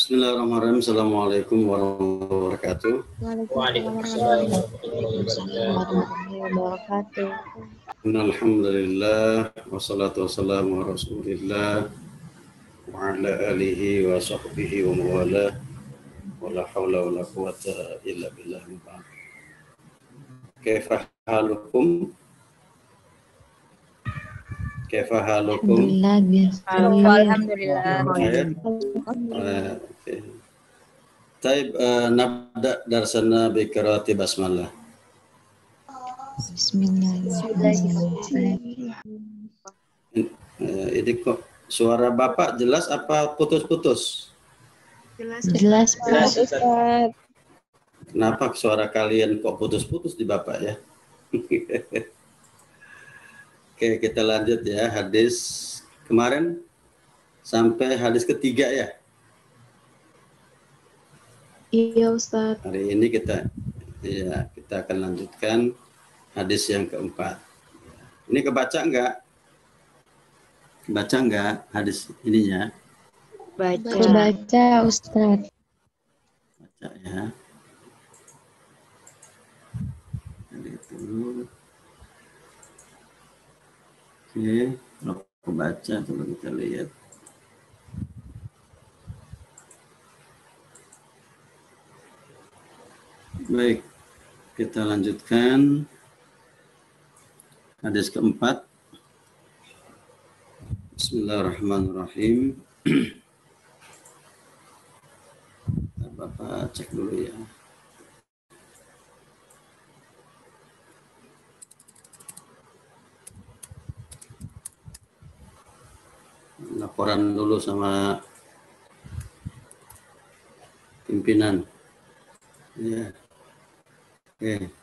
Bismillahirrahmanirrahim. Assalamualaikum warahmatullahi wabarakatuh. Waalaikumsalam warahmatullahi wabarakatuh. Alhamdulillah wassalatu wassalamu ala Rasulillah wa ala alihi wa sahbihi wa mawalah wa la hawla wa la quwwata illa billah. Kaifa halukum? Kaifa halukum? Alhamdulillah biasa. Alhamdulillah. Okay. Taib, nabda darsana bi qiraati basmalah. Bismillahirrahmanirrahim. Ini kok suara Bapak jelas apa putus-putus? Jelas, Pak. Kenapa suara kalian kok putus-putus di Bapak ya? Oke, kita lanjut ya. Hadis kemarin sampai hadis ketiga ya. Iya, Ustaz. Hari ini kita akan lanjutkan hadis yang keempat. Ini kebaca enggak? Kebaca enggak hadis ininya? Baca, Ustaz. Baca ya. Jadi itu. Oke, kalau aku baca, coba kita lihat. Baik, kita lanjutkan hadis keempat. Bismillahirrahmanirrahim. Bapak cek dulu ya. Laporan dulu sama pimpinan. Ya. Oke.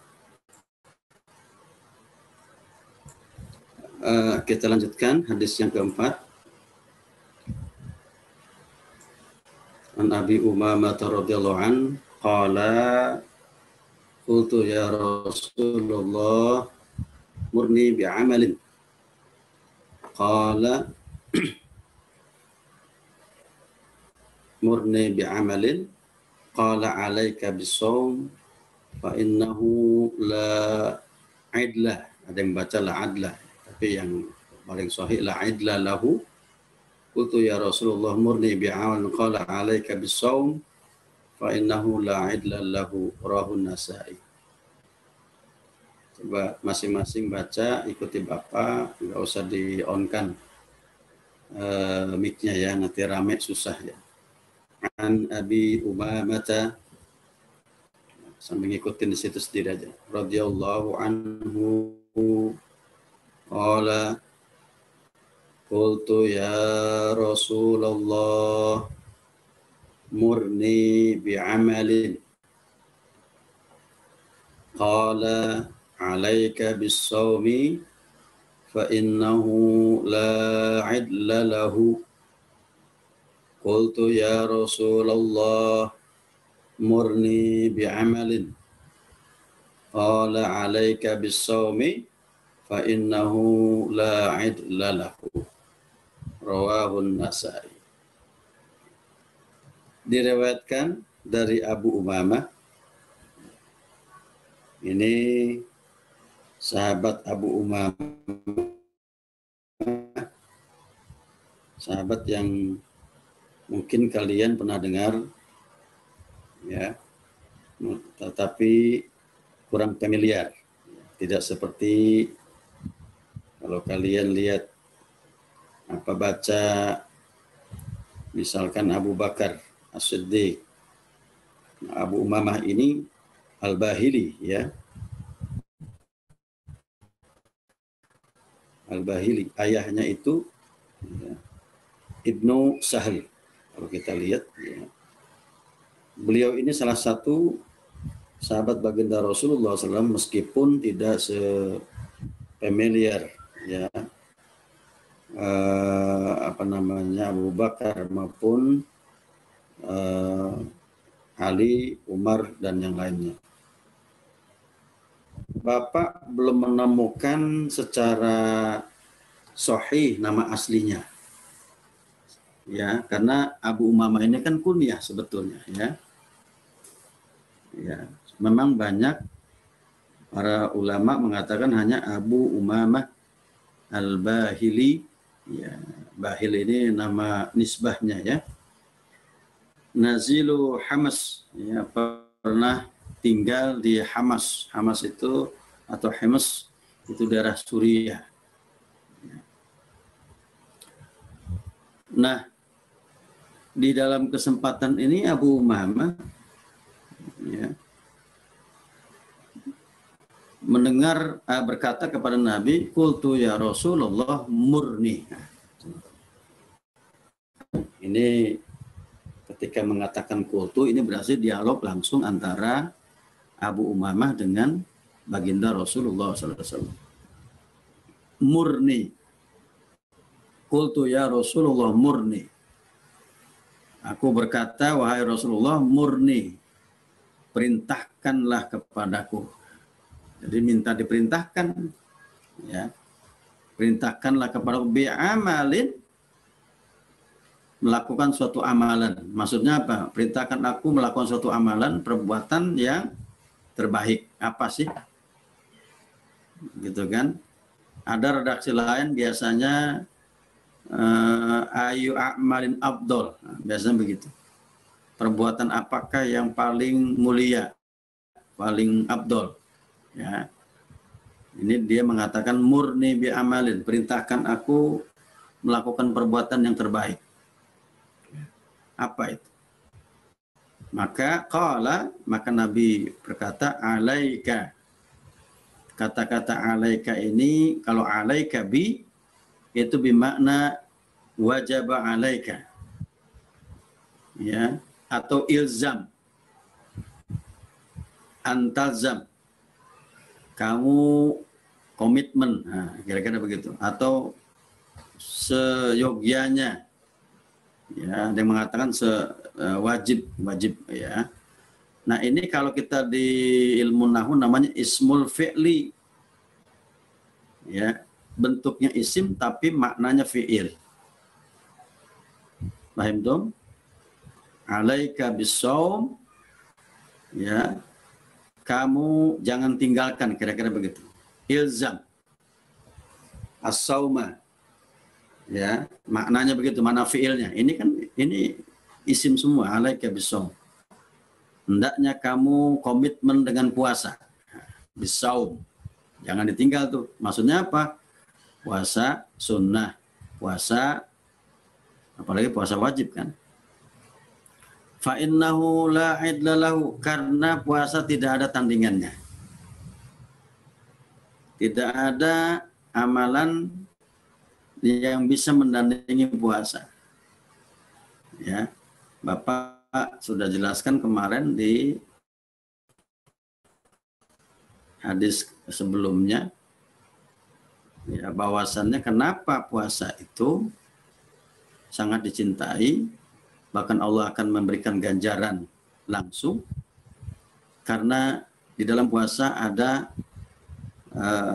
Kita lanjutkan hadis yang keempat. An Abi Umamah radhiyallahu an qala qultu ya Rasulullah murni bi'amalin qala murni bi'amalin qala alaika bisawm fa innahu la idlah. Ada yang baca la adlah, tapi yang paling sahih la idlah lahu. Qultu ya Rasulullah murni bi'amalin qala alaika bisawm fa innahu la idlah lahu. Rahun Nasa'i. Coba masing-masing baca, ikuti Bapak, enggak usah di-on-kan mic-nya ya, nanti rame susah ya. An Abi Umamah, sambil ngikutin di situ sendiri aja. Radhiyallahu anhu qala qultu ya Rasulullah murni bi'amalin qala alaika bis-sawmi fa innahu la 'idla lahu. Qultu ya Rasulullah murni bi'amalin qala alaika bis-sawmi fa innahu la 'idla lahu. Rawahun Nasa'i. Diriwayatkan dari Abu Umamah. Ini sahabat Abu Umamah, sahabat yang mungkin kalian pernah dengar ya, tetapi kurang familiar. Tidak seperti kalau kalian lihat baca misalkan Abu Bakar As-Siddiq. Abu Umamah ini Al-Bahili ya. Al-Bahili, ayahnya itu ya, Ibnu Sahal. Kalau kita lihat ya. Beliau ini salah satu sahabat baginda Rasulullah SAW meskipun tidak familiar ya Abu Bakar maupun Ali, Umar dan yang lainnya. Bapak belum menemukan secara sahih nama aslinya. ya, karena Abu Umamah ini kan kunyah sebetulnya, ya. Ya, memang banyak para ulama mengatakan hanya Abu Umamah Al-Bahili. Ya, Bahil ini nama nisbahnya, ya. Nazilu Hamas, ya, pernah tinggal di Hamas. Hamas itu atau Himas itu daerah Suriah. Nah, di dalam kesempatan ini Abu Umamah, ya, mendengar berkata kepada Nabi, "Qultu ya Rasulullah murni." Ini ketika mengatakan qultu, ini berarti dialog langsung antara Abu Umamah dengan baginda Rasulullah SAW. Murni. Qultu ya Rasulullah murni. Aku berkata, wahai Rasulullah, murni. Perintahkanlah kepadaku. Jadi minta diperintahkan, ya. Perintahkanlah kepadaku bi'amalin, melakukan suatu amalan. Maksudnya apa? Perintahkan aku melakukan suatu amalan, perbuatan yang terbaik. Apa sih? Gitu kan? Ada redaksi lain biasanya ayu a'malin afdol. Nah, biasanya begitu. Perbuatan apakah yang paling mulia, paling afdol? Ya. Ini dia mengatakan murni bi amalin, perintahkan aku melakukan perbuatan yang terbaik. Apa itu? Maka Nabi berkata alaika. Kata-kata alaika ini, kalau alaika bi itu bermakna wajaba alaika, ya, atau ilzam, antazam, kamu komitmen, nah, kira-kira begitu, atau seyogyanya, ya, ada yang mengatakan wajib, ya. Nah, ini kalau kita di ilmu nahwu namanya ismul fi'li, ya, bentuknya isim tapi maknanya fi'il. Paham dong? Alaika bisawm, ya, kamu jangan tinggalkan, kira-kira begitu. Ilzam as-sauma, ya, maknanya begitu, mana fi'ilnya. Ini kan ini isim semua, alaika bisawm. Hendaknya kamu komitmen dengan puasa. Bisawm. Jangan ditinggal tuh. Maksudnya apa? Puasa sunnah, puasa apalagi puasa wajib kan. Fa innahu la idla lahu, karena puasa tidak ada tandingannya. Tidak ada amalan yang bisa mendandingi puasa. Ya. Bapak sudah jelaskan kemarin di hadis sebelumnya, ya, bahwasannya kenapa puasa itu sangat dicintai, bahkan Allah akan memberikan ganjaran langsung, karena di dalam puasa ada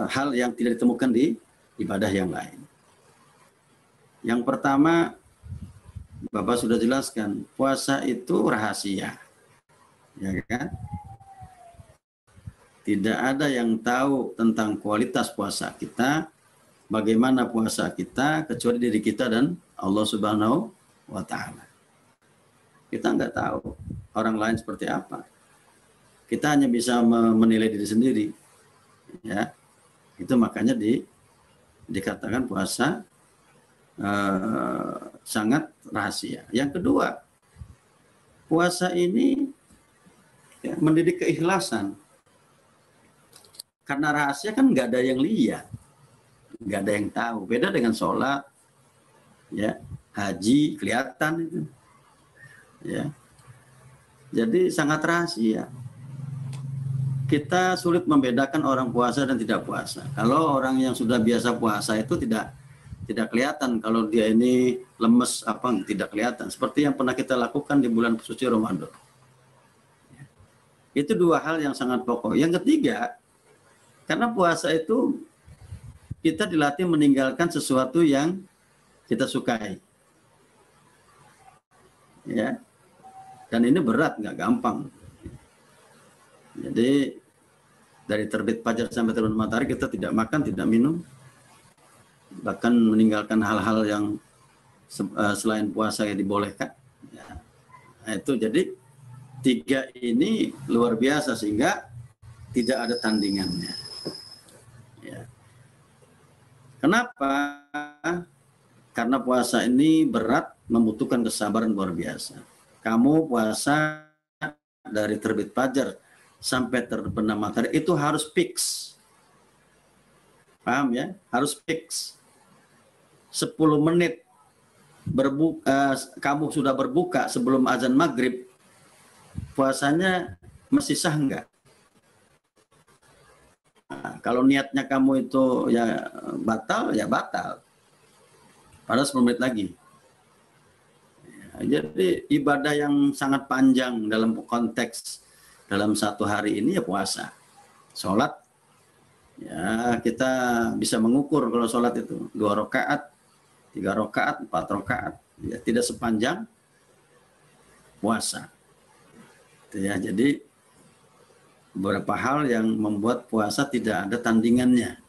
hal yang tidak ditemukan di ibadah yang lain. Yang pertama, Bapak sudah jelaskan, puasa itu rahasia, ya kan? Tidak ada yang tahu tentang kualitas puasa kita, bagaimana puasa kita, kecuali diri kita dan Allah Subhanahu wa Ta'ala. Kita nggak tahu orang lain seperti apa. Kita hanya bisa menilai diri sendiri, ya. Itu makanya dikatakan puasa sangat rahasia. Yang kedua, puasa ini, ya, mendidik keikhlasan. Karena rahasia kan nggak ada yang lihat, nggak ada yang tahu. Beda dengan sholat, ya, haji kelihatan itu, ya. Jadi sangat rahasia. Kita sulit membedakan orang puasa dan tidak puasa. Kalau orang yang sudah biasa puasa itu tidak kelihatan kalau dia ini lemes apa, tidak kelihatan. Seperti yang pernah kita lakukan di bulan suci Ramadan. Itu dua hal yang sangat pokok. Yang ketiga, karena puasa itu kita dilatih meninggalkan sesuatu yang kita sukai. ya. Dan ini berat, nggak gampang. Jadi dari terbit fajar sampai terbenam matahari kita tidak makan, tidak minum, bahkan meninggalkan hal-hal yang selain puasa yang dibolehkan. Ya. Nah, itu jadi 3 ini luar biasa sehingga tidak ada tandingannya. Ya. Kenapa? Karena puasa ini berat, membutuhkan kesabaran luar biasa. Kamu puasa dari terbit fajar sampai terbenam matahari itu harus fix. Paham ya? Harus fix. 10 menit kamu sudah berbuka sebelum azan maghrib, puasanya masih sah enggak? Nah, kalau niatnya kamu itu ya batal, ya batal. Padahal 10 menit lagi. Ya, jadi ibadah yang sangat panjang dalam konteks dalam satu hari ini ya puasa. Sholat, ya kita bisa mengukur kalau sholat itu 2 rakaat, 3 rakaat, 4 rakaat. Ya, tidak sepanjang puasa. Ya, jadi beberapa hal yang membuat puasa tidak ada tandingannya.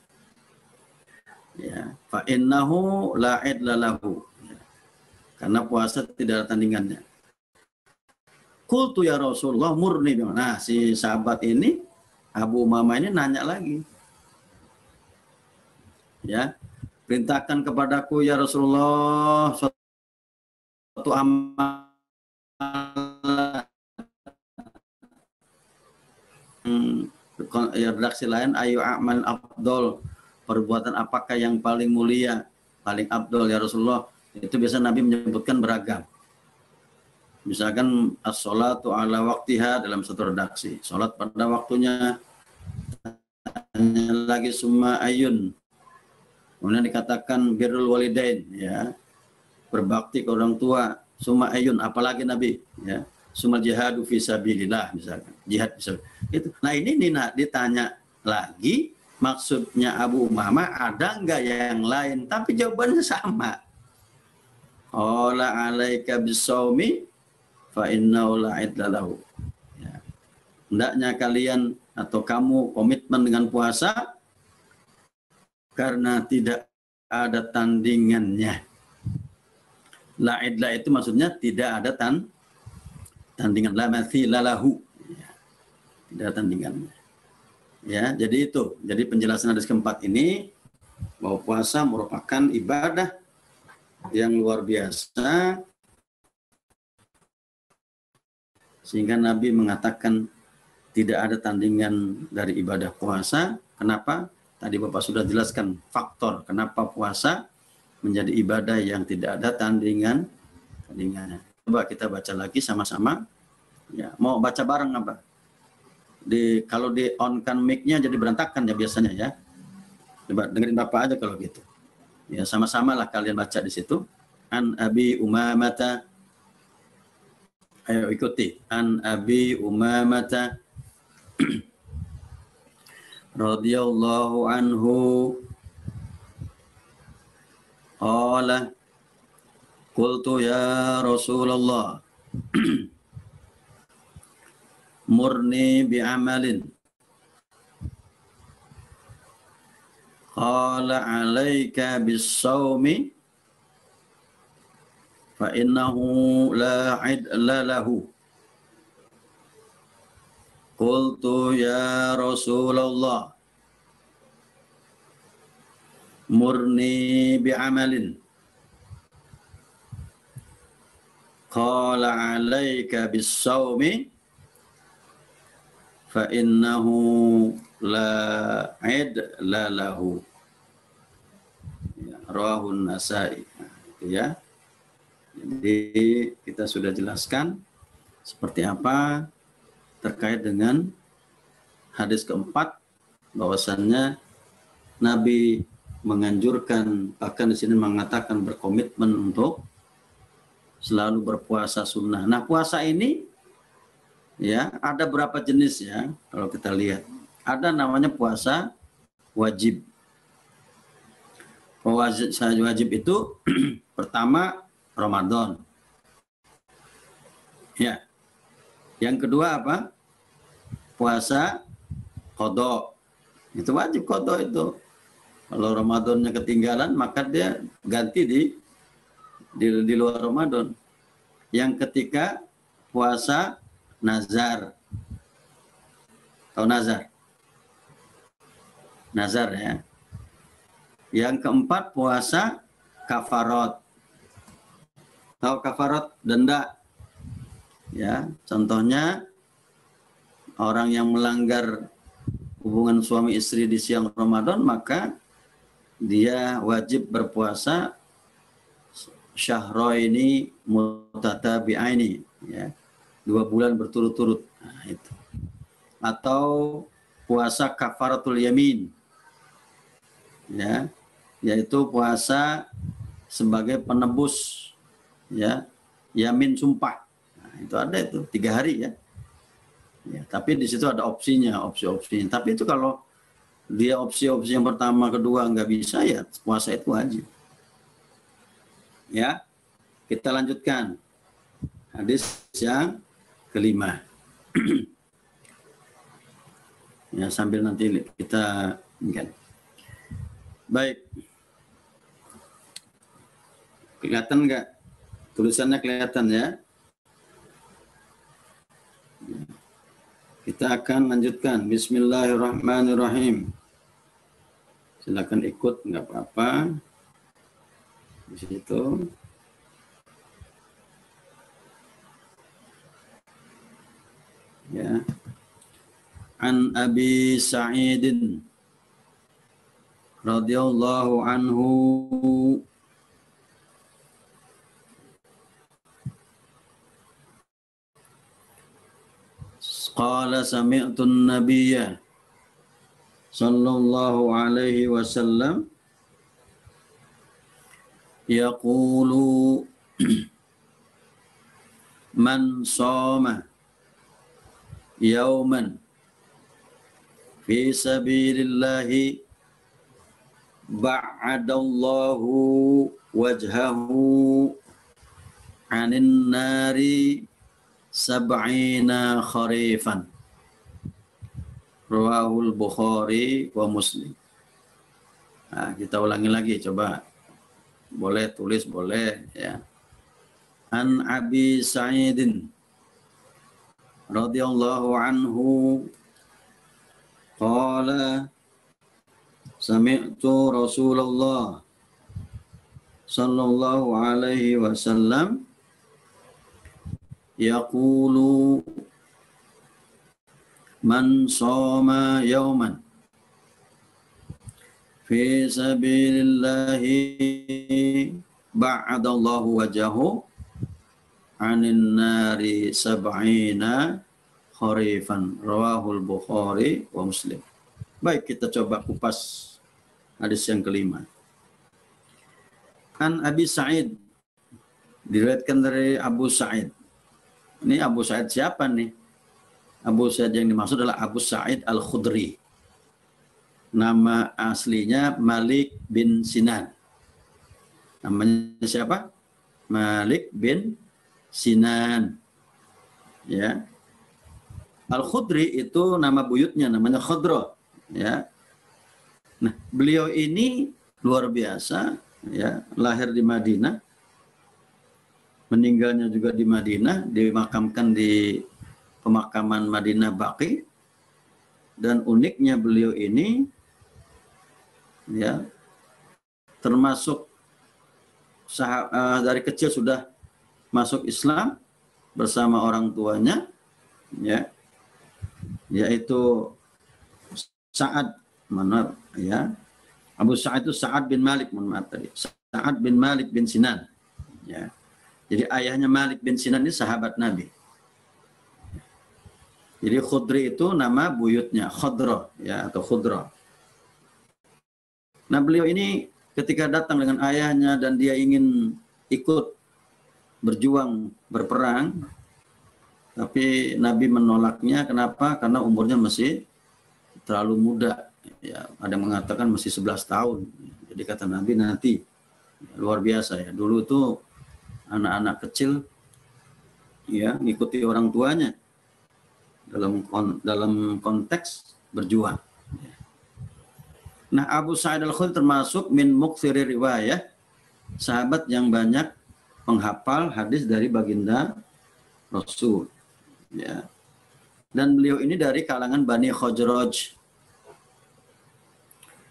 Ya, fa innahu la idla lahu. Ya, karena puasa tidak ada tandingannya. Qultu ya Rasulullah murni. Nah, si sahabat ini Abu Umamah ini nanya lagi. Ya, perintahkan kepadaku ya Rasulullah suatu amal ya, redaksi lain ayu amal afdol, perbuatan apakah yang paling mulia, paling afdol ya Rasulullah. Itu biasa Nabi menyebutkan beragam. Misalkan as-sholatu ala waktiha dalam satu redaksi, sholat pada waktunya. Lagi summa ayun, kemudian dikatakan birrul walidain, ya, berbakti ke orang tua. Summa ayun, apalagi Nabi, ya, summa jihadu fisabilillah, misalkan jihad bisa itu. Nah ini ditanya lagi, maksudnya Abu Umamah ada enggak yang lain, tapi jawabannya sama. Qala alaika bisawmi fa innahu la idla lahu. Ya. Hendaknya kalian atau kamu komitmen dengan puasa karena tidak ada tandingannya. La idla itu maksudnya tidak ada tandingan, la matsila lahu. Ya. Tidak ada tandingannya. Ya, jadi itu. Jadi penjelasan hadis keempat ini bahwa puasa merupakan ibadah yang luar biasa sehingga Nabi mengatakan tidak ada tandingan dari ibadah puasa. Kenapa? Tadi Bapak sudah jelaskan faktor kenapa puasa menjadi ibadah yang tidak ada tandingannya. Coba kita baca lagi sama-sama. Ya, mau baca bareng apa? Kalau di on kan mic-nya jadi berantakan ya biasanya ya. Coba dengerin Bapak aja kalau gitu. Ya sama-sama lah kalian baca di situ. An Abi Umamata. Ayo ikuti. An Abi Umamata radhiyallahu anhu qala qultu ya Rasulullah murni bi'amalin qala alaika bis-sawmi fa innahu la idla lahu. Qultu ya Rasulullah murni bi'amalin qala alaika bis-sawmi fa innahu la idla lahu. Ya, rawahun Nasa'i. Nah, itu ya. Jadi kita sudah jelaskan seperti apa terkait dengan hadis keempat, bahwasannya Nabi menganjurkan, bahkan di sini mengatakan berkomitmen untuk selalu berpuasa sunnah. Nah puasa ini ya ada berapa jenis ya kalau kita lihat. Ada namanya puasa wajib. Puasa wajib itu pertama Ramadan. Ya. Yang kedua apa? Puasa qadha. Itu wajib qadha itu. Kalau Ramadannya ketinggalan, maka dia ganti di luar Ramadan. Yang ketiga, puasa nazar. Tahu nazar? Nazar ya. Yang keempat, puasa kafarat. Tahu kafarat? Denda. Ya, contohnya orang yang melanggar hubungan suami istri di siang Ramadan, maka dia wajib berpuasa syahraini mutatabi'aini, ya, 2 bulan berturut-turut. Nah, itu. Atau puasa kafaratul yamin, ya, yaitu puasa sebagai penebus, ya, yamin sumpah. Nah, itu ada itu 3 hari ya. Ya, tapi di situ ada opsinya, opsi-opsinya. Tapi itu kalau dia opsi-opsi yang pertama, kedua nggak bisa, ya puasa itu wajib. Ya, kita lanjutkan hadis yang kelima. Ya, sambil nanti kita ingat. Baik, kelihatan nggak? Tulisannya kelihatan ya? Kita akan lanjutkan. Bismillahirrahmanirrahim. Silakan ikut, nggak apa-apa. Di situ. Ya. An Abi Sa'idin radhiyallahu anhu qala sami'tu an-nabiyya sallallahu alaihi wasallam yaqulu man shoma yawman fi sabilillahi ba'adallahu wajhahu 'anin nari sab'ina kharifan. Rawahul Bukhari wa Muslim. Nah, kita ulangi lagi coba. Boleh tulis, boleh ya. An Abi Sa'idin radhiyallahu anhu qala sami'tu Rasulullah sallallahu alaihi wasallam yaqulu man shoma yawman fi sabilillahi ba'adallahu wajahu 'anin nari sab'ina kharifan. Rawahul Bukhari wa Muslim. Baik, kita coba kupas hadis yang kelima. An Abi Sa'id, diriwayatkan dari Abu Sa'id. Ini Abu Sa'id siapa nih? Abu Sa'id yang dimaksud adalah Abu Sa'id Al-Khudri. Nama aslinya Malik bin Sinan. Namanya siapa? Malik bin Sinan. Ya. Al-Khudri itu nama buyutnya, namanya Khudra. Ya. Nah, beliau ini luar biasa, ya, lahir di Madinah. Meninggalnya juga di Madinah, dimakamkan di pemakaman Madinah Baqi. Dan uniknya beliau ini, ya, termasuk dari kecil sudah masuk Islam bersama orang tuanya, ya, yaitu Sa'ad, mana ya, Abu Sa'id itu Sa'ad bin Malik, Sa'ad bin Malik bin Sinan, ya. Jadi ayahnya Malik bin Sinan ini sahabat Nabi. Jadi Khudri itu nama buyutnya, Khudra, ya, atau Khudra. Nah, beliau ini ketika datang dengan ayahnya dan dia ingin ikut berjuang, berperang, tapi Nabi menolaknya. Kenapa? Karena umurnya masih terlalu muda. Ya, ada yang mengatakan masih 11 tahun. Jadi kata Nabi nanti, luar biasa ya. Dulu itu anak-anak kecil ya, mengikuti orang tuanya dalam konteks berjuang. Nah, Abu Sa'id Al-Khudri termasuk min muktsiri riwayah, sahabat yang banyak penghafal hadis dari baginda Rasul. Ya. Dan beliau ini dari kalangan Bani Khazraj.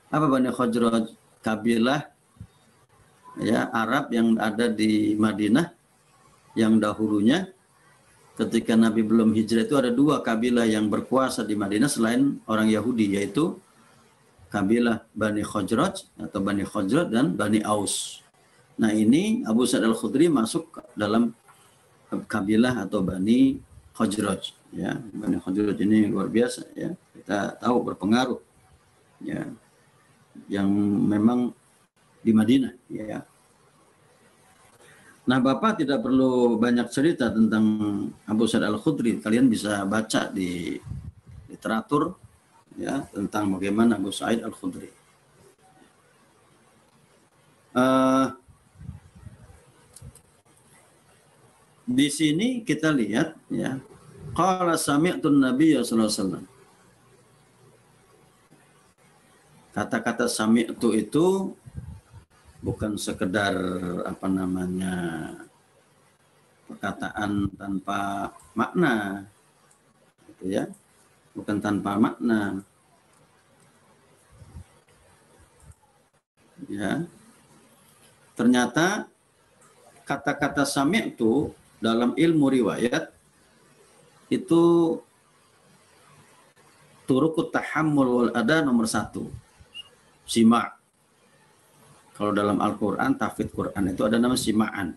Apa Bani Khazraj? Kabilah ya Arab yang ada di Madinah yang dahulunya ketika Nabi belum hijrah itu ada dua kabilah yang berkuasa di Madinah selain orang Yahudi, yaitu kabilah Bani Khazraj atau Bani Khazraj dan Bani Aus. Nah, ini Abu Sa'id Al-Khudri masuk dalam kabilah atau Bani Khazraj. Ya, Bani Khazraj ini luar biasa ya. Kita tahu berpengaruh ya, yang memang di Madinah ya. Nah, Bapak tidak perlu banyak cerita tentang Abu Sa'id Al-Khudri. Kalian bisa baca di literatur ya tentang bagaimana Abu Sa'id Al-Khudri. Di sini kita lihat ya, qala sami'tu Nabiy sallallahu alaihi wasallam. Kata-kata sami'tu itu bukan sekedar apa namanya perkataan tanpa makna, gitu ya, bukan tanpa makna, ya. Ternyata kata-kata sami'tu dalam ilmu riwayat itu turukut tahammul wal ada nomor 1. Sima'. Kalau dalam Al-Quran, tahfidz Quran itu ada nama sima'an.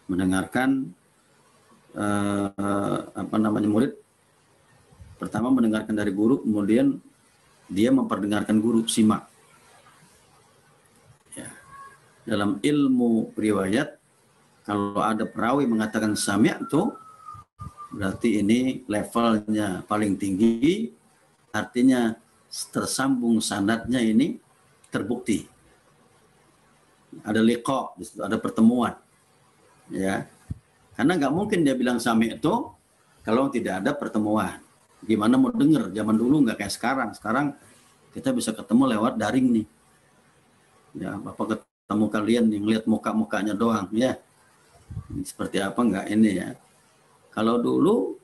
Mendengarkan murid pertama mendengarkan dari guru, kemudian dia memperdengarkan guru, sima'. Ya. Dalam ilmu riwayat, kalau ada perawi mengatakan sami'tu, berarti ini levelnya paling tinggi, artinya tersambung sanadnya ini terbukti. Ada liqa, ada pertemuan. Ya. Karena nggak mungkin dia bilang sami'tu kalau tidak ada pertemuan. Gimana mau dengar? Zaman dulu nggak kayak sekarang. Sekarang kita bisa ketemu lewat daring nih. Ya, Bapak ketemu kalian yang lihat muka-mukanya doang, ya. Ini seperti apa enggak ini ya. Kalau dulu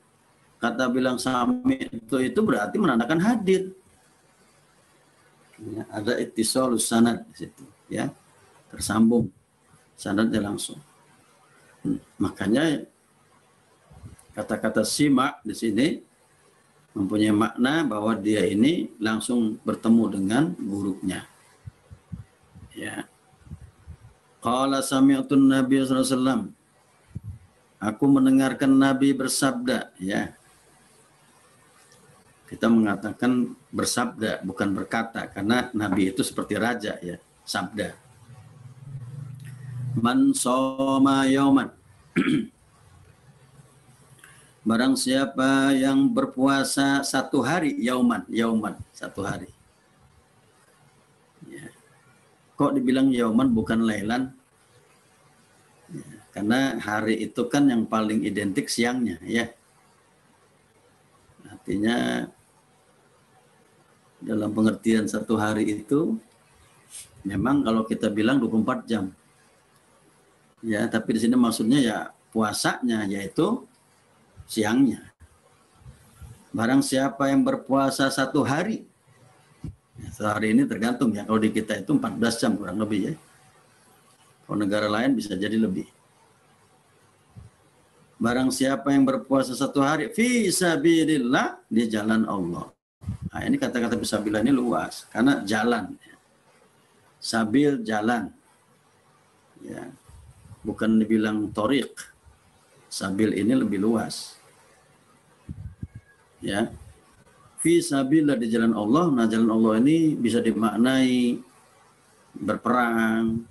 kata bilang sami'tu itu berarti menandakan hadir. Ya, ada ittisalus sanad di situ, ya. Tersambung sanadnya langsung. Makanya kata-kata sima di sini mempunyai makna bahwa dia ini langsung bertemu dengan gurunya. Ya. Qala sami'tu Nabi sallallahu alaihi wasallam. Aku mendengarkan Nabi bersabda, ya. Kita mengatakan bersabda, bukan berkata, karena Nabi itu seperti raja, ya, sabda. Man shoma yauman. Barang siapa yang berpuasa satu hari, yauman, satu hari. Ya. Kok dibilang yauman bukan lailan? Ya, karena hari itu kan yang paling identik siangnya, ya. Artinya dalam pengertian satu hari itu memang kalau kita bilang 24 jam. Ya, tapi di sini maksudnya ya puasanya yaitu siangnya. Barang siapa yang berpuasa satu hari, ya, sehari ini tergantung ya, kalau di kita itu 14 jam kurang lebih ya. Kalau negara lain bisa jadi lebih. Barang siapa yang berpuasa satu hari, fi sabilillah, di jalan Allah. Nah, ini kata-kata fisabilillah ini luas, karena jalan. Sabil jalan. Ya. Bukan dibilang torik. Sabil ini lebih luas. Ya. Fi sabilillah, di jalan Allah. Nah, jalan Allah ini bisa dimaknai berperang,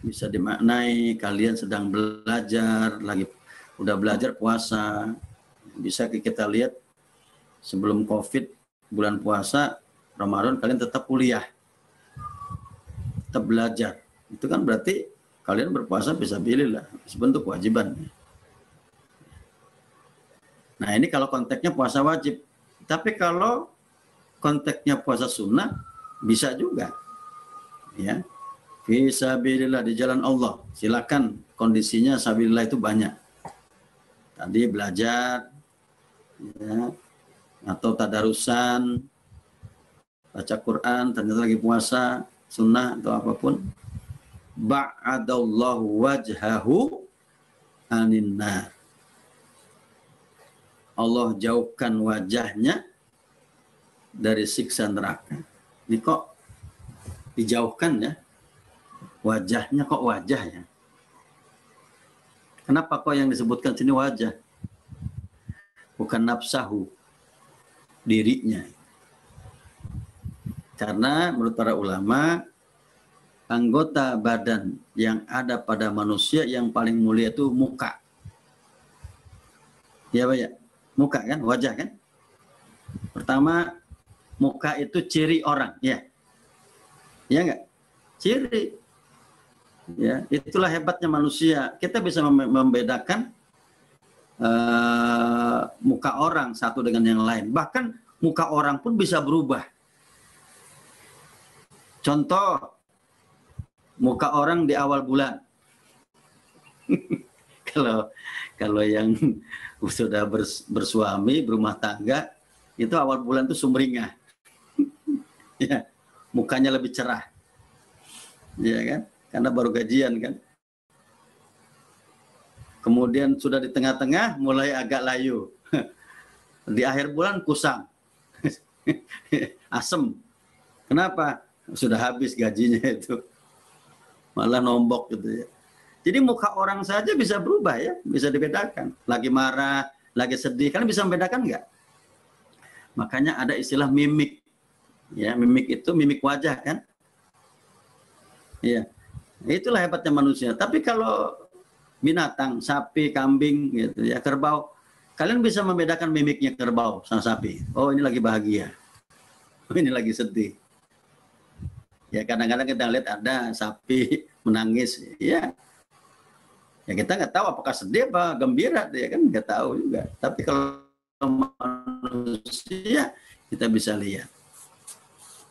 bisa dimaknai kalian sedang belajar, lagi udah belajar puasa. Bisa kita lihat sebelum COVID, bulan puasa, Ramadan kalian tetap kuliah, tetap belajar. Itu kan berarti kalian berpuasa fisabilillah, sebentuk kewajiban. Nah, ini kalau konteksnya puasa wajib. Tapi kalau konteksnya puasa sunnah, bisa juga. Ya. Fisabilillah, di jalan Allah. Silakan, kondisinya sabilillah itu banyak. Tadi belajar, ya, atau tadarusan, baca Quran, ternyata lagi puasa, sunnah atau apapun. Ba'adallahu wajhahu anin nar. Allah jauhkan wajahnya dari siksa neraka. Ini kok dijauhkan ya? Wajahnya kok wajah ya? Kenapa kok yang disebutkan sini wajah? Bukan nafsahu, dirinya. Karena menurut para ulama, anggota badan yang ada pada manusia yang paling mulia itu muka. Ya Pak ya? Muka kan, wajah kan? Pertama, muka itu ciri orang, ya. Ya enggak? Ciri. Ya, itulah hebatnya manusia. Kita bisa membedakan muka orang satu dengan yang lain. Bahkan muka orang pun bisa berubah. Contoh, muka orang di awal bulan. Kalau yang sudah bersuami, berumah tangga, itu awal bulan itu sumringah. Ya, mukanya lebih cerah. Ya kan? Karena baru gajian kan. Kemudian sudah di tengah-tengah mulai agak layu. Di akhir bulan kusam. Asem. Kenapa? Sudah habis gajinya itu. Malah nombok gitu ya. Jadi muka orang saja bisa berubah ya, bisa dibedakan. Lagi marah, lagi sedih, kalian bisa membedakan nggak? Makanya ada istilah mimik. Ya, mimik itu mimik wajah kan? Iya. Itulah hebatnya manusia. Tapi kalau binatang, sapi, kambing, gitu ya, kerbau, kalian bisa membedakan mimiknya kerbau sama sapi. Oh, ini lagi bahagia. Oh, ini lagi sedih. Ya, kadang-kadang kita lihat ada sapi menangis, ya. Ya kita nggak tahu apakah sedih apa gembira, ya kan nggak tahu juga. Tapi kalau manusia kita bisa lihat.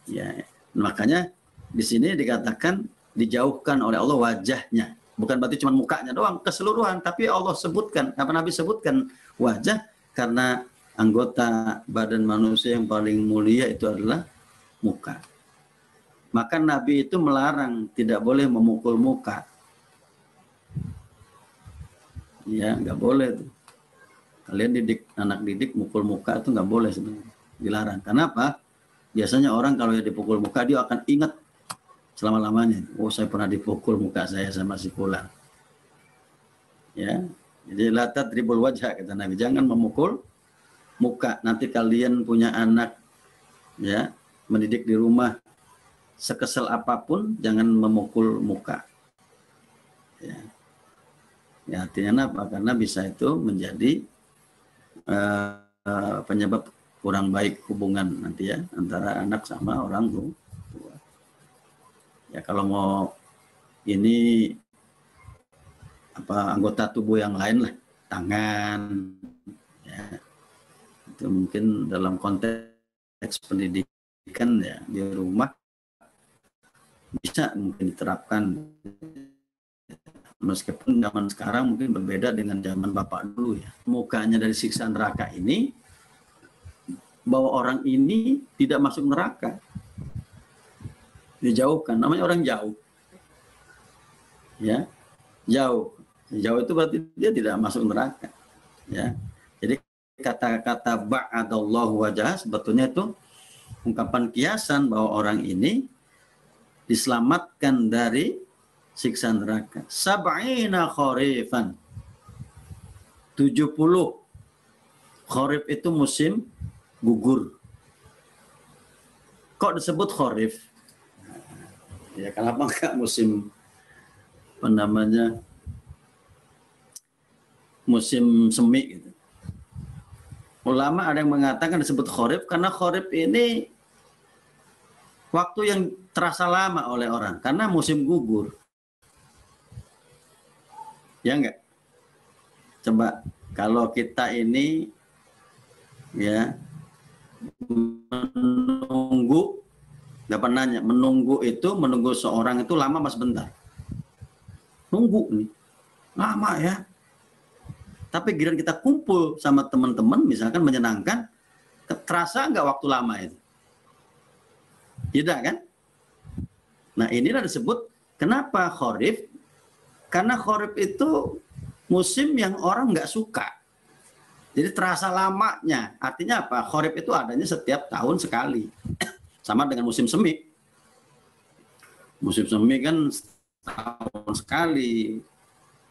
Ya, makanya di sini dikatakan dijauhkan oleh Allah wajahnya. Bukan berarti cuma mukanya doang, keseluruhan. Tapi Allah sebutkan, apa Nabi sebutkan wajah karena anggota badan manusia yang paling mulia itu adalah muka. Maka Nabi itu melarang tidak boleh memukul muka. Ya, nggak boleh tuh. Kalian anak didik mukul muka itu nggak boleh sebenarnya. Dilarang. Kenapa? Biasanya orang kalau dipukul muka dia akan ingat selama-lamanya. Oh, saya pernah dipukul muka saya sama si fulan. Ya, jadi la tadribul wajha kata Nabi. Jangan memukul muka. Nanti kalian punya anak, ya, mendidik di rumah, sekesel apapun jangan memukul muka. Ya. Ya, artinya apa? Karena bisa itu menjadi penyebab kurang baik hubungan nanti ya antara anak sama orang tua. Ya kalau mau ini apa anggota tubuh yang lain lah, tangan, ya, itu mungkin dalam konteks pendidikan ya di rumah bisa mungkin diterapkan. Meskipun zaman sekarang mungkin berbeda dengan zaman bapak dulu ya. Mukanya dari siksa neraka ini, bahwa orang ini tidak masuk neraka. Dijauhkan, namanya orang jauh. Ya, jauh. Jauh itu berarti dia tidak masuk neraka. Ya. Jadi kata-kata ba'adallahu wajah sebetulnya itu ungkapan kiasan bahwa orang ini diselamatkan dari siksa neraka. Sab'ina kharifan. 70. Kharif itu musim gugur. Kok disebut kharif? Ya kenapa enggak musim apa namanya? Musim semi gitu. Ulama ada yang mengatakan disebut kharif karena kharif ini waktu yang terasa lama oleh orang karena musim gugur. Ya enggak? Coba kalau kita ini ya, menunggu, dapat nanya, menunggu seorang itu lama mas bentar? Nunggu nih, lama ya. Tapi giliran kita kumpul sama teman-teman, misalkan menyenangkan, terasa nggak waktu lama itu? Tidak kan? Nah inilah disebut, kenapa Kharif? Karena Kharif itu musim yang orang nggak suka. Jadi terasa lamanya. Artinya apa? Kharif itu adanya setiap tahun sekali. Sama dengan musim semi. Musim semi kan setahun sekali.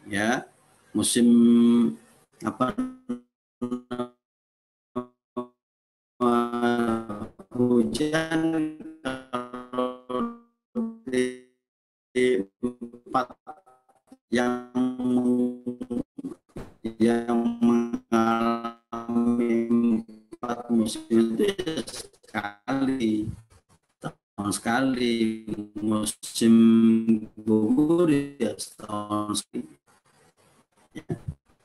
Ya. Musim apa, hujan di empat yang mengalami 4 musim itu sekali, tahun sekali. Musim gugur ya setahun sekali. Ya.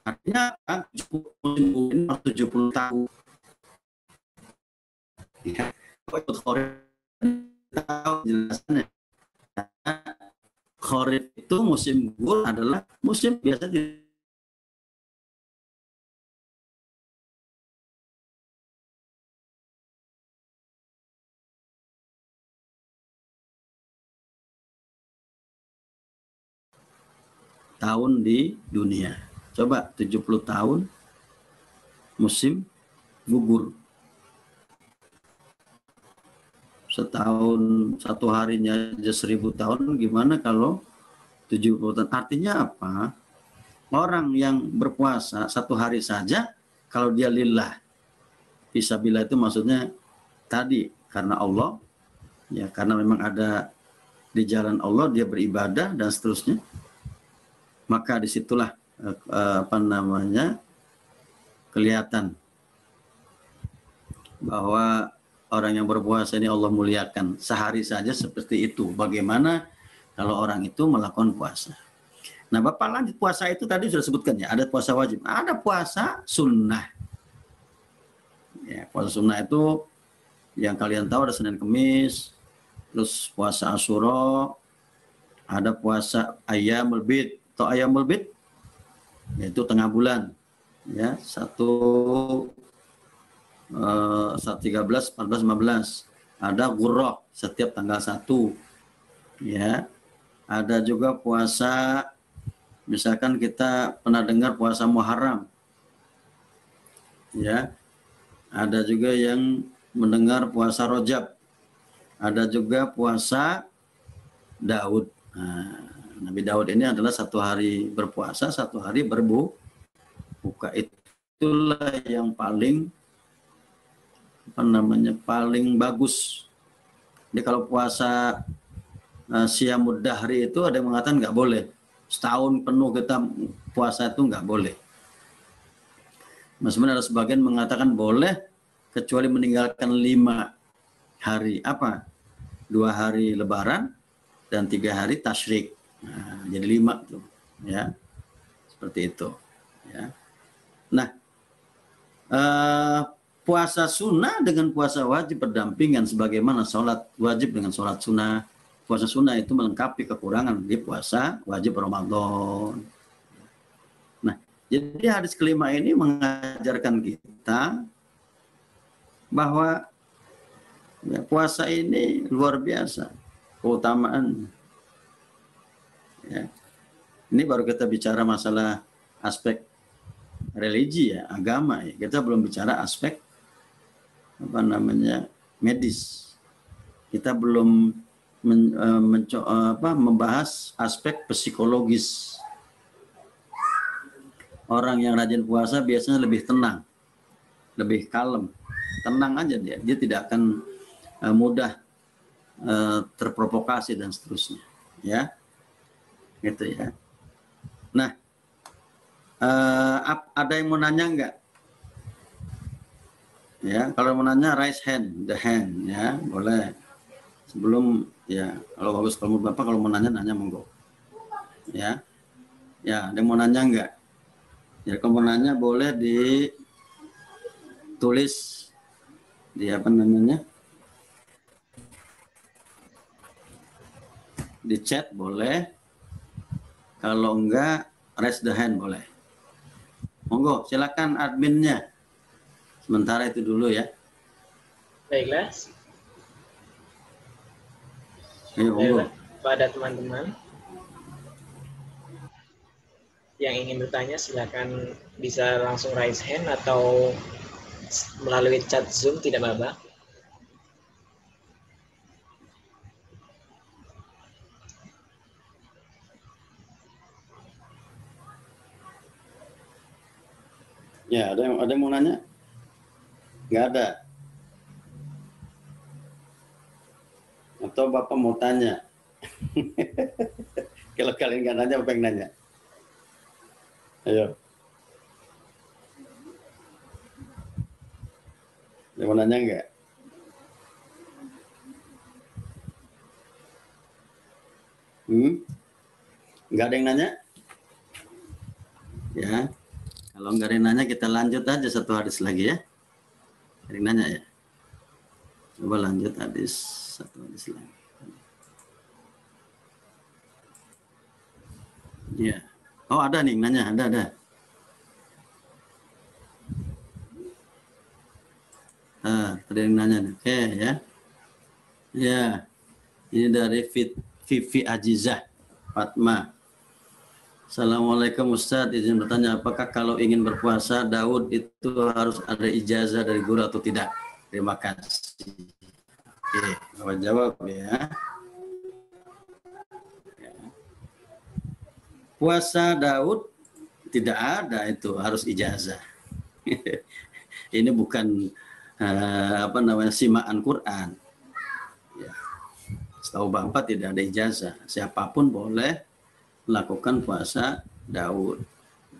Artinya musim gugur ini 70 tahun. Ya. Tahu jelasannya. Kharif itu musim gugur adalah musim biasa di tahun di dunia. Coba 70 tahun musim gugur. Setahun, satu harinya aja 1000 tahun, gimana kalau 70 tahun? Artinya apa? Orang yang berpuasa satu hari saja, kalau dia lillah, fisabilillah itu maksudnya tadi karena Allah, ya karena memang ada di jalan Allah, dia beribadah dan seterusnya, maka disitulah kelihatan bahwa orang yang berpuasa ini Allah muliakan. Sehari saja seperti itu. Bagaimana kalau orang itu melakukan puasa? Nah, Bapak lanjut, puasa itu tadi sudah sebutkan ya, ada puasa wajib, ada puasa sunnah. Ya, puasa sunnah itu yang kalian tahu ada Senin Kemis, terus puasa Asyura, ada puasa Ayyamul Bid. Atau Ayyamul Bid yaitu tengah bulan, ya 13, 14, 15. Ada Ghurrah setiap tanggal 1, ya. Ada juga puasa, misalkan kita pernah dengar puasa Muharram, ya. Ada juga yang mendengar puasa Rajab. Ada juga puasa Daud. Nah, Nabi Daud ini adalah satu hari berpuasa, satu hari berbuka. Itulah yang paling paling bagus. Jadi kalau puasa Siyamud Dahri itu ada yang mengatakan nggak boleh. Setahun penuh kita puasa itu nggak boleh. Meskipun ada sebagian mengatakan boleh, kecuali meninggalkan 5 hari. Apa? 2 hari Lebaran dan 3 hari Tasyrik. Nah, jadi 5 tuh, ya. Seperti itu, ya. Nah, puasa sunnah dengan puasa wajib berdampingan, sebagaimana sholat wajib dengan sholat sunnah. Puasa sunnah itu melengkapi kekurangan di puasa wajib Ramadan. Nah, jadi hadis kelima ini mengajarkan kita bahwa ya, puasa ini luar biasa keutamaan. Ya. Ini baru kita bicara masalah aspek religi ya, agama ya. Kita belum bicara aspek medis. Kita belum membahas aspek psikologis. Orang yang rajin puasa biasanya lebih tenang, lebih kalem, tenang aja dia tidak akan mudah terprovokasi dan seterusnya, ya. Gitu ya. Nah, ada yang mau nanya enggak? Ya, kalau mau nanya raise hand, the hand, ya, boleh. Sebelum ya, kalau bagus kalau Bapak kalau mau nanya monggo. Ya. Ya, ada yang mau nanya enggak? Ya, kalau mau nanya boleh tulis di apa namanya, di chat boleh, kalau enggak raise the hand boleh. Monggo, silakan adminnya. Sementara itu dulu ya. Baiklah. Ayo, monggo. Pada teman-teman yang ingin bertanya, silakan bisa langsung raise hand atau melalui chat Zoom, tidak apa-apa. Ya, ada yang mau nanya? Nggak ada. Atau Bapak mau tanya? Kalau kalian nggak nanya, apa yang nanya? Ayo. Ada mau nanya nggak? Nggak ada yang nanya? Ya. Kalau nggak ada yang nanya, kita lanjut aja satu hadis lagi ya. Ada yang nanya ya? Coba lanjut satu hadis lagi. Ya. Oh, ada nih yang nanya, ada. Ada yang nanya nih. Oke ya. Ya. Ini dari Vivi Ajizah Fatma. Assalamualaikum Ustadz, izin bertanya, apakah kalau ingin berpuasa Daud itu harus ada ijazah dari guru atau tidak? Terima kasih. Oke, Bapak jawab ya. Puasa Daud tidak ada itu harus ijazah. Ini bukan simaan Quran. Ya. Setahu Bapak tidak ada ijazah. Siapapun boleh melakukan puasa Daud.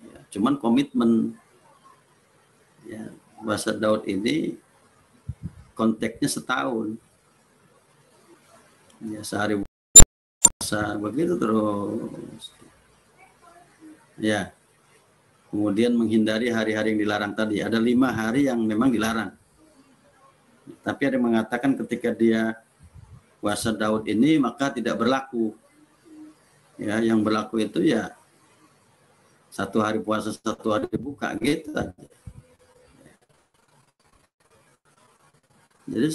Ya, cuman komitmen ya, puasa Daud ini konteksnya setahun. Ya, sehari puasa begitu terus. Ya. Kemudian menghindari hari-hari yang dilarang tadi. Ada 5 hari yang memang dilarang. Tapi ada yang mengatakan ketika dia puasa Daud ini maka tidak berlaku. Ya, yang berlaku itu ya 1 hari puasa, 1 hari buka gitu aja. Jadi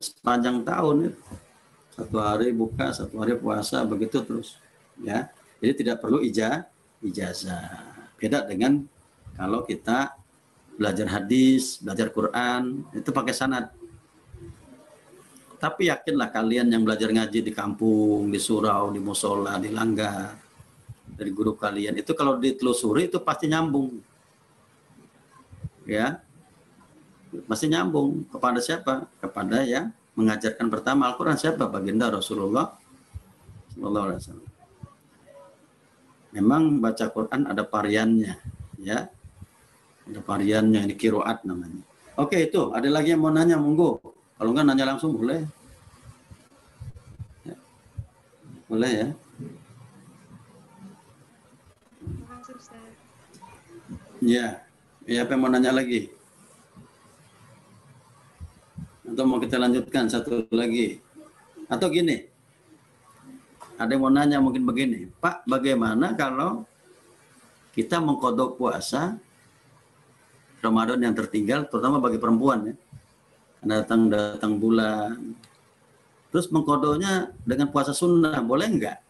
sepanjang tahun itu 1 hari buka, 1 hari puasa begitu terus. Ya, jadi tidak perlu ijazah. Beda dengan kalau kita belajar hadis, belajar Quran itu pakai sanad. Tapi yakinlah kalian yang belajar ngaji di kampung, di surau, di musola, di langgar, dari guru kalian, itu kalau ditelusuri itu pasti nyambung. Ya. Pasti nyambung. Kepada siapa? Kepada yang mengajarkan pertama Al-Quran. Siapa? Baginda Rasulullah Sallallahu Alaihi Wasallam. Memang baca Quran ada variannya. Ya. Ada variannya, ini qiraat namanya. Oke, itu. Ada lagi yang mau nanya, monggo. Kalau enggak nanya langsung boleh. Ya. Boleh ya. Ya. Ya, apa yang mau nanya lagi? Atau mau kita lanjutkan satu lagi? Atau gini. Ada yang mau nanya mungkin begini. Pak, bagaimana kalau kita mengqadha puasa Ramadan yang tertinggal, terutama bagi perempuan ya? Datang bulan, terus mengqadhanya dengan puasa sunnah, boleh enggak?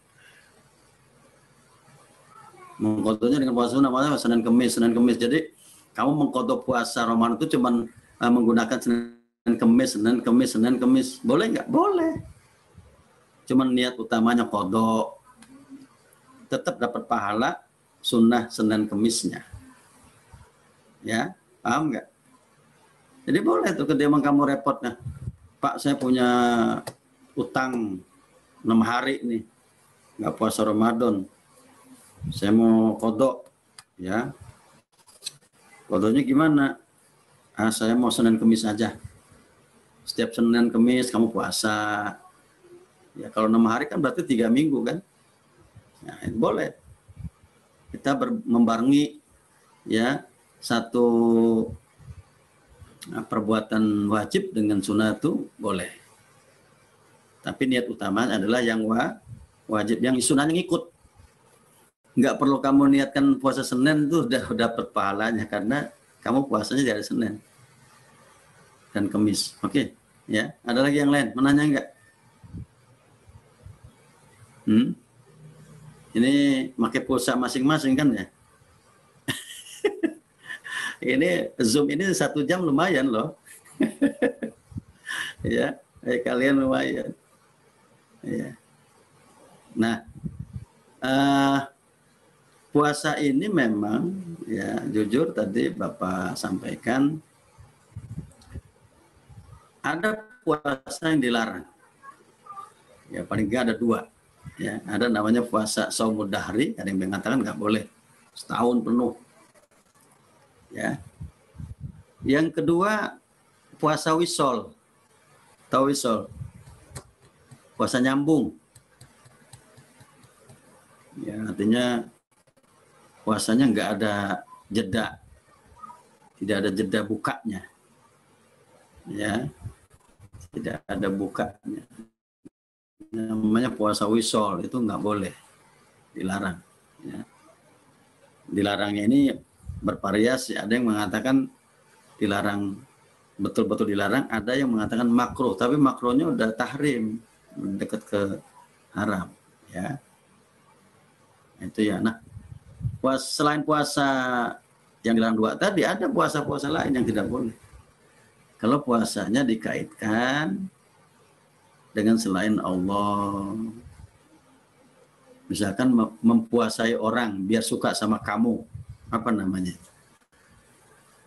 Mengqadhanya dengan puasa sunnah, maksudnya Senin Kemis. Jadi kamu mengqadha puasa Ramadan itu cuma menggunakan Senin Kemis, boleh enggak? Boleh. Cuman niat utamanya qadha, tetap dapat pahala sunnah Senin Kemisnya. Ya, paham enggak? Jadi boleh tuh ketika kamu repot, nah, Pak saya punya utang 6 hari nih, nggak puasa Ramadan, saya mau qadha, ya, qadhanya gimana? Saya mau Senin Kemis aja, setiap Senin Kemis kamu puasa, ya kalau 6 hari kan berarti 3 minggu kan, nah, itu boleh, kita membarengi ya satu Nah, perbuatan wajib dengan sunnah itu boleh. Tapi niat utamanya adalah yang wajib, yang sunnahnya ngikut. Nggak perlu kamu niatkan puasa Senin tuh udah dapat pahalanya karena kamu puasanya di hari Senin dan Kamis. Oke, ya. Ada lagi yang lain? Menanya nggak? Ini pakai pulsa masing-masing kan ya? Ini Zoom ini 1 jam lumayan loh. Ya, kalian lumayan. Ya. Nah, puasa ini memang ya jujur tadi Bapak sampaikan ada puasa yang dilarang. Ya paling nggak ada 2. Ya, ada namanya puasa shaumud dahri, ada yang mengatakan nggak boleh setahun penuh. Ya. Yang kedua puasa wisol. Tahu wisol? Puasa nyambung. Ya, artinya puasanya nggak ada jeda. Tidak ada jeda bukanya. Ya. Tidak ada bukanya. Namanya puasa wisol, itu nggak boleh, dilarang. Ya. Dilarangnya ini bervariasi, ada yang mengatakan dilarang, betul-betul dilarang, ada yang mengatakan makruh, tapi makruhnya udah tahrim, dekat ke haram. Ya, itu ya. Nah, selain puasa yang dilarang 2 tadi, ada puasa-puasa lain yang tidak boleh. Kalau puasanya dikaitkan dengan selain Allah, misalkan mempuasai orang biar suka sama kamu, apa namanya?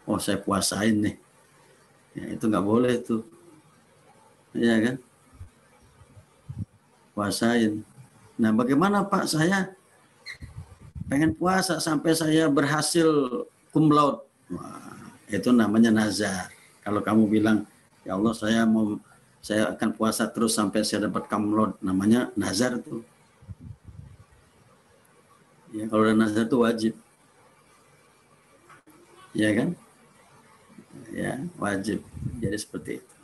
Oh saya puasain nih, ya, itu nggak boleh tuh, ya kan? Puasain. Nah bagaimana Pak, saya pengen puasa sampai saya berhasil cum laude. Wah, itu namanya nazar. Kalau kamu bilang ya Allah saya akan puasa terus sampai saya dapat cum laude, namanya nazar tuh. Ya, kalau ada nazar itu wajib. Ya kan? Ya, wajib. Jadi seperti itu.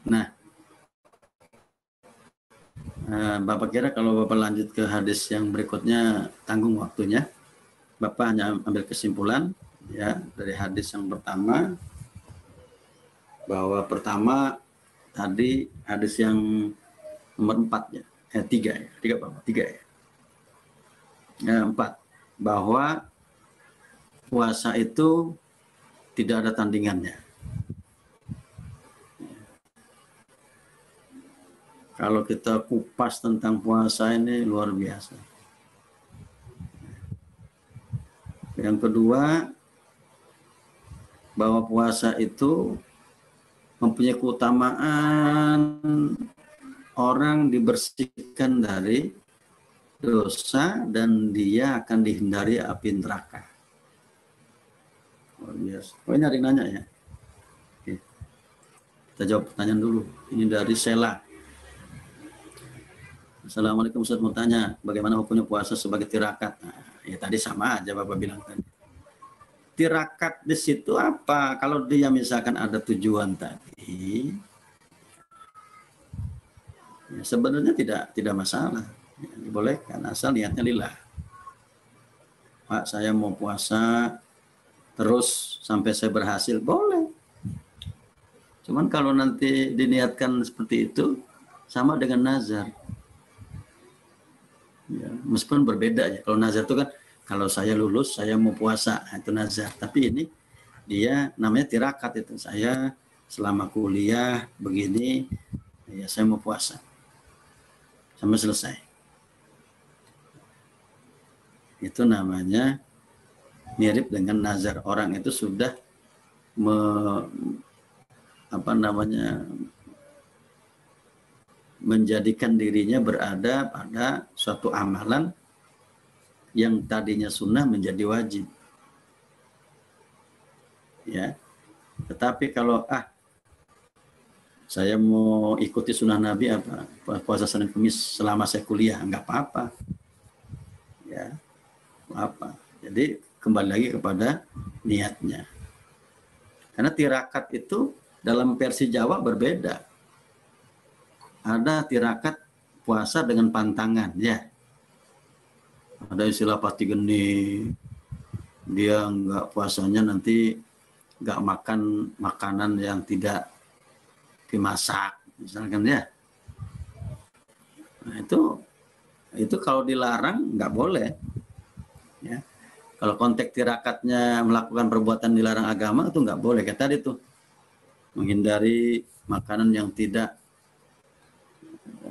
Nah, Bapak kira kalau Bapak lanjut ke hadis yang berikutnya tanggung waktunya. Bapak hanya ambil kesimpulan ya dari hadis yang pertama, bahwa pertama tadi hadis yang nomor 4 ya, 3 ya, 3 Bapak, 3 ya. 4, bahwa puasa itu tidak ada tandingannya. Kalau kita kupas tentang puasa ini luar biasa. Yang kedua, bahwa puasa itu mempunyai keutamaan orang dibersihkan dari dosa dan dia akan dihindari api neraka. Luar biasa. Oh ini ada yang nanya ya. Oke. Kita jawab pertanyaan dulu. Ini dari Sela. Assalamualaikum, Ustaz mau tanya, bagaimana hukumnya puasa sebagai tirakat? Nah, ya tadi sama aja Bapak bilang tadi. Tirakat di situ apa? Kalau dia misalkan ada tujuan tadi, ya sebenarnya tidak masalah. Ya, dibolehkan asal niatnya lillah. Pak, saya mau puasa terus sampai saya berhasil, boleh. Cuman kalau nanti diniatkan seperti itu, sama dengan nazar. Ya, meskipun berbeda ya. Kalau nazar itu kan, kalau saya lulus, saya mau puasa, itu nazar. Tapi ini dia namanya tirakat itu. Saya selama kuliah begini, ya saya mau puasa sampai selesai. Itu namanya mirip dengan nazar. Orang itu sudah menjadikan dirinya berada pada suatu amalan yang tadinya sunnah menjadi wajib. Ya. Tetapi kalau saya mau ikuti sunnah Nabi apa? Puasa Senin Kamis selama saya kuliah, enggak apa-apa. Ya. Apa? Jadi kembali lagi kepada niatnya. Karena tirakat itu dalam versi Jawa berbeda. Ada tirakat puasa dengan pantangan, ya. Ada istilah pati geni, dia nggak puasanya nanti nggak makan makanan yang tidak dimasak, misalkan ya. Nah, itu kalau dilarang nggak boleh, ya. Kalau konteks tirakatnya melakukan perbuatan dilarang agama itu nggak boleh. Kayak tadi tuh, menghindari makanan yang tidak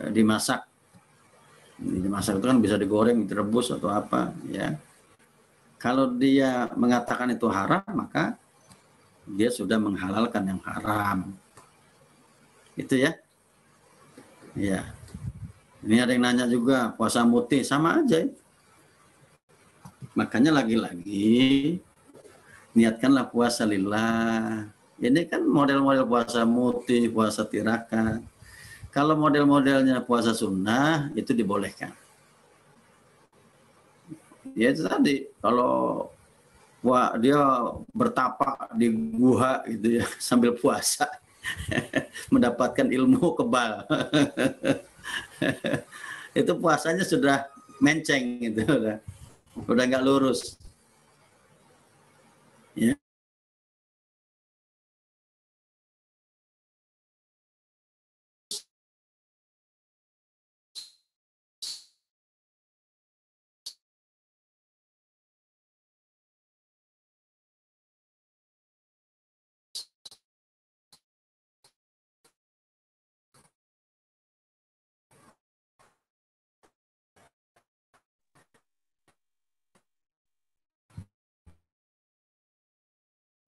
dimasak. Dimasak itu kan bisa digoreng, direbus atau apa, ya. Kalau dia mengatakan itu haram, maka dia sudah menghalalkan yang haram. Itu ya. Ya. Ini ada yang nanya juga, puasa mutih sama aja. Makanya lagi-lagi niatkanlah puasa lillah. Ini kan model-model puasa mutih, puasa tirakat. Kalau model-modelnya puasa sunnah itu dibolehkan. Ya itu tadi, kalau dia bertapa di guha gitu ya sambil puasa mendapatkan ilmu kebal. Itu puasanya sudah menceng gitu, udah nggak lurus. Ya.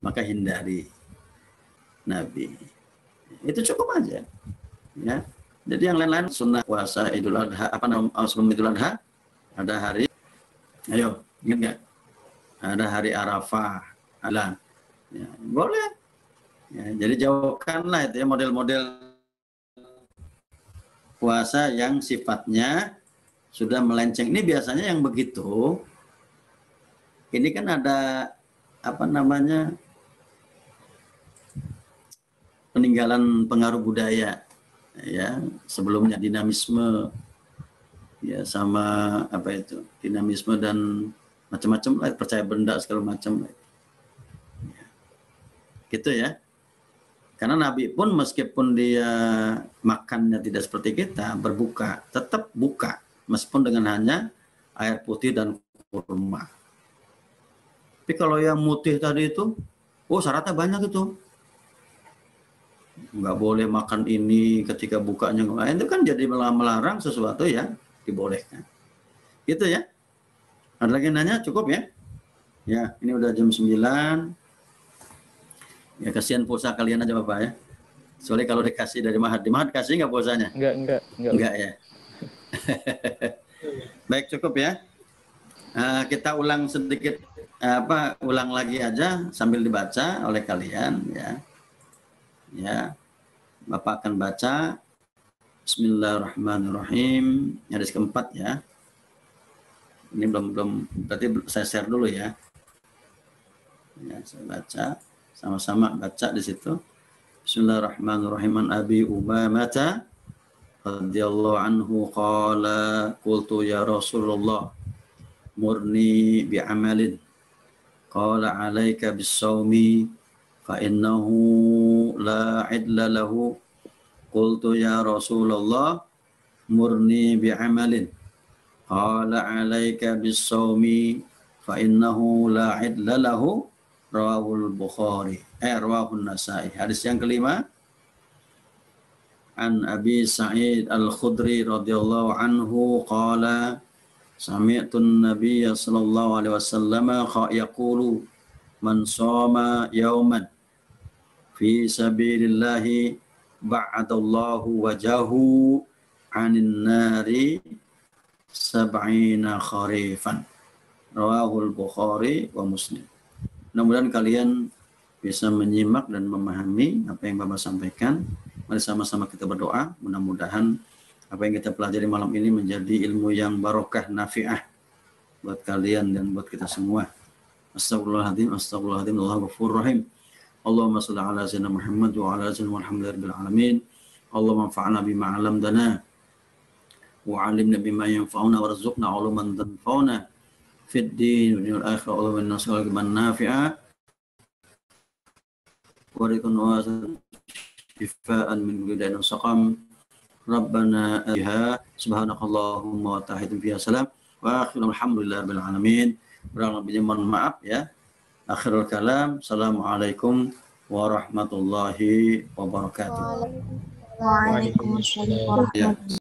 Maka hindari Nabi. Itu cukup aja. Ya. Jadi yang lain-lain sunnah puasa Idul Adha, apa namanya sebelum Idul Adha ada hari, ayo ingat nggak? Ada hari Arafah, ada, ya, boleh. Ya, jadi jauhkanlah itu ya model-model puasa yang sifatnya sudah melenceng. Ini biasanya yang begitu. Ini kan ada apa namanya peninggalan pengaruh budaya, ya, sebelumnya dinamisme, ya, sama apa itu dinamisme dan macam-macam lah, percaya benda segala macam lah, ya. Gitu ya. Karena Nabi pun meskipun dia makannya tidak seperti kita berbuka, tetap buka meskipun dengan hanya air putih dan kurma. Tapi kalau yang mutih tadi itu, syaratnya banyak itu. Nggak boleh makan ini ketika bukanya, itu kan jadi melarang sesuatu yang dibolehkan. Gitu ya. Ada lagi nanya? Cukup ya? Ya, ini udah jam 9. Ya, kasihan pulsa kalian aja Bapak ya. Soalnya kalau dikasih dari Mahat, di Mahat kasih nggak pulsanya? Enggak ya. Baik, cukup ya. Kita ulang sedikit, ulang lagi aja sambil dibaca oleh kalian ya. Ya, Bapak akan baca Bismillahirrahmanirrahim, hadis keempat ya. Ini belum berarti saya share dulu ya. Ya, saya baca, sama-sama baca di situ. Bismillahirrahmanirrahim. An Abi Umamah radhiyallahu anhu qala qultu ya Rasulullah murni bi'amalin qala 'alaika bis-shaumi fa innahu la 'idla lahu. Qultu ya Rasulullah murni bi'amalin qala 'alaika bis-shaumi fa innahu la 'idla lahu. Rawahul Bukhari, rawahun Nasa'i. Hadis yang kelima, an Abi Sa'id Al-Khudri radhiyallahu anhu qala sami'tu an-nabiyya sallallahu alaihi wasallam yaqulu man shoma yawman fi sabilillahi ba'adallahu wajahu 'anin nari sab'ina kharifan. Rawahul Bukhari wa Muslim. Mudah-mudahan kalian bisa menyimak dan memahami apa yang Bapak sampaikan. Mari sama-sama kita berdoa. Mudah-mudahan apa yang kita pelajari malam ini menjadi ilmu yang barokah, nafi'ah buat kalian dan buat kita semua. Astagfirullahaladzim, astagfirullahaladzim, Allahu ghafurur rahim. Allahumma shalli ala sayyidina Muhammad wa ala sayyidina Muhammadin rabbil alamin. Allahumma anfa'na bima 'allamtana wa 'allimna bima yanfa'una warzuqna 'uluman tanfa'una fid din wal akhirah. Allahumma inna nas'aluka ilman nafi'a wa rizqan wasi'an shifaan min kulli da'in saqam. Rabbana atiha subhanakallahumma wa tahiyatun fiha salam wa akhiru alhamdulillahi rabbil alamin. Mohon maaf ya. Akhirul kalam. Assalamualaikum warahmatullahi wabarakatuh. Waalaikumsalam warahmatullahi wabarakatuh.